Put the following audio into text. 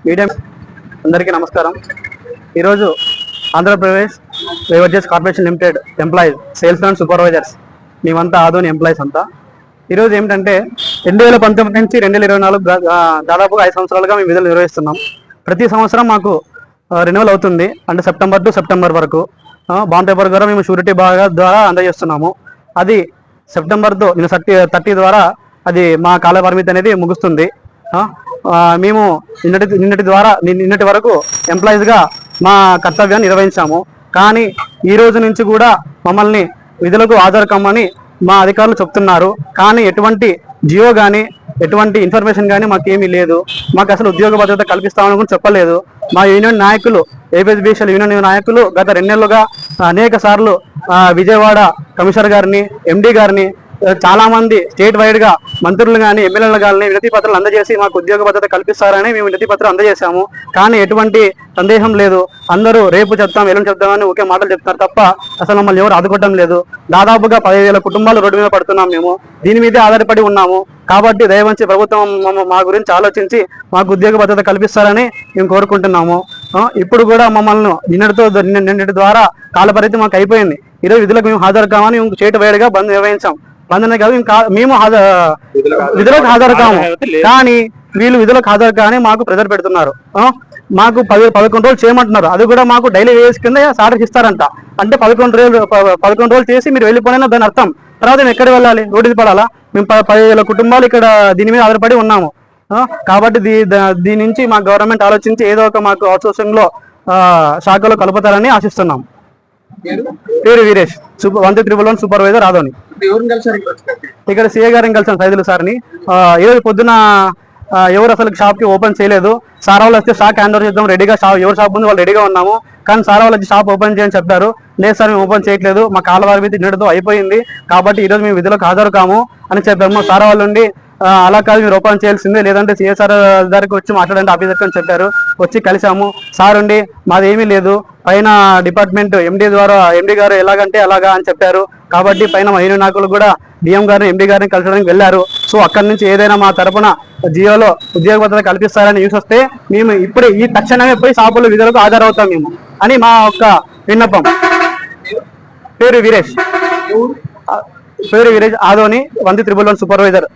Medium అందరికీ నమస్కారం. ఈరోజు Andhra Pradesh beverages corporation limited employees, sales and supervisors మేమంతా ఆదోని ఎంప్లాయీస్ అంతా ఈరోజు ఏమిటంటే 2019 నుంచి 2024 దాదాపుగా 5 సంవత్సరాలుగా మేము విధులు నిర్వహిస్తున్నాం. ప్రతి సంవత్సరం మాకు రెన్యువల్ అవుతుంది, అంటే సెప్టెంబర్ టు సెప్టెంబర్ వరకు బాండ్ పేపర్ ద్వారా మేము షూరిటీ బాగా ద్వారా అందజేస్తున్నాము. అది సెప్టెంబర్తో 30 ద్వారా అది మా కాల పరిమితి అనేది ముగుస్తుంది. మేము నిన్నటి వరకు ఎంప్లాయీస్గా మా కర్తవ్యాన్ని నిర్వహించాము. కానీ ఈ రోజు నుంచి కూడా మమ్మల్ని విధులకు హాజరు కమ్మని మా అధికారులు చెప్తున్నారు. కానీ ఎటువంటి జియో కానీ ఎటువంటి ఇన్ఫర్మేషన్ కానీ మాకు ఏమీ లేదు. మాకు అసలు ఉద్యోగ భద్రత కల్పిస్తామని కూడా చెప్పలేదు. మా యూనియన్ నాయకులు, ఏపీఎస్బీసీఎల్ యూనియన్ నాయకులు గత 2 నెలలుగా అనేక సార్లు విజయవాడ కమిషనర్ గారిని, ఎండీ గారిని, చాలా మంది స్టేట్ వైడ్ గా మంత్రులు కానీ ఎమ్మెల్యేలు కానీ వినతి పత్రాలు అందజేసి మాకు ఉద్యోగ భద్రత కల్పిస్తారని మేము వినతి పత్రం అందజేశాము. కానీ ఎటువంటి సందేహం లేదు. అందరూ రేపు చెప్తాం, ఎల్లుండి చెప్తామని ఒకే మాటలు చెప్తున్నారు తప్ప అసలు మమ్మల్ని ఎవరు ఆదుకోవడం లేదు. దాదాపుగా 10,000 కుటుంబాలు రోడ్డు మీద పడుతున్నాం. మేము దీని మీదే ఆధారపడి ఉన్నాము. కాబట్టి దయవంచి ప్రభుత్వం మా గురించి ఆలోచించి మాకు ఉద్యోగ భద్రత కల్పిస్తారని మేము కోరుకుంటున్నాము. ఇప్పుడు కూడా మమ్మల్ని నిన్నటి ద్వారా కాలపరిధి మాకు అయిపోయింది. ఈరోజు విధులకు మేము హాజరు కామని స్టేట్ వైడ్ గా బంద్ నిర్వహించాం. బంధనే కాదు, మేము విధులకు హాజరు కాము. కానీ వీళ్ళు విధులకు హాజరు కానీ మాకు ప్రెజర్ పెడుతున్నారు. మాకు 11 రోజులు చేయమంటున్నారు. అది కూడా మాకు డైలీ వేస్ కింద సాలరీ ఇస్తారంట. అంటే 11 రోజులు చేసి మీరు వెళ్ళిపోయినా దాని అర్థం. తర్వాత మేము ఎక్కడ వెళ్ళాలి? రోడ్డు పడాలా? మేము 10,000 కుటుంబాలు ఇక్కడ దీని మీద ఆధారపడి ఉన్నాము. కాబట్టి దీని నుంచి మా గవర్నమెంట్ ఆలోచించి ఏదో ఒక మాకు అవుట్సోర్సింగ్ లో శాఖలో కలుపుతారని ఆశిస్తున్నాం. పేరు వీరేష్, 1311 సూపర్వైజర్ ఆదోని. ఇక్కడ సిఏ గారిని కలిసాం, సైదులు సార్ని. ఈరోజు పొద్దున ఎవరు అసలు షాప్ కి ఓపెన్ చేయలేదు. సార్ వాళ్ళు వస్తే స్టాక్ హ్యాండ్ ఓవర్ చేద్దాం, రెడీగా ఎవరు షాప్ ఉంది వాళ్ళు రెడీగా ఉన్నాము. కానీ సార్ వాళ్ళు వచ్చి షాప్ ఓపెన్ చేయని చెప్పారు. లేదు సార్ మేము ఓపెన్ చేయట్లేదు, మా కాల పరిమితి నిన్నటితో అయిపోయింది, కాబట్టి ఈరోజు మేము విధులకు హాజరు కాము అని చెప్పాము. సార్ వాళ్ళు ఉండి అలా కాదు మీరు ఓపెన్ చేయాల్సిందే, లేదంటే సిఎస్ఆర్ దగ్గరికి వచ్చి మాట్లాడండి ఆఫీసర్ అని చెప్పారు. వచ్చి కలిసాము. సార్ ఉండి మాది ఏమీ లేదు, పైన డిపార్ట్మెంట్ ఎండీ గారు ఎలాగంటే అలాగా అని చెప్పారు. కాబట్టి పైన యూనియన్ నాయకులు కూడా డిఎం గారిని, ఎండీ గారిని కలిసడానికి వెళ్ళారు. సో అక్కడి నుంచి ఏదైనా మా తరపున జియోలో ఉద్యోగ భద్రత కల్పిస్తారని న్యూస్ వస్తే మేము ఇప్పుడే ఈ తక్షణమే పోయి షాపుల విధులకు హాజరవుతాం మేము అని మా యొక్క విన్నపం. పేరు వీరేష్, ఆదోని 1311 సూపర్వైజర్.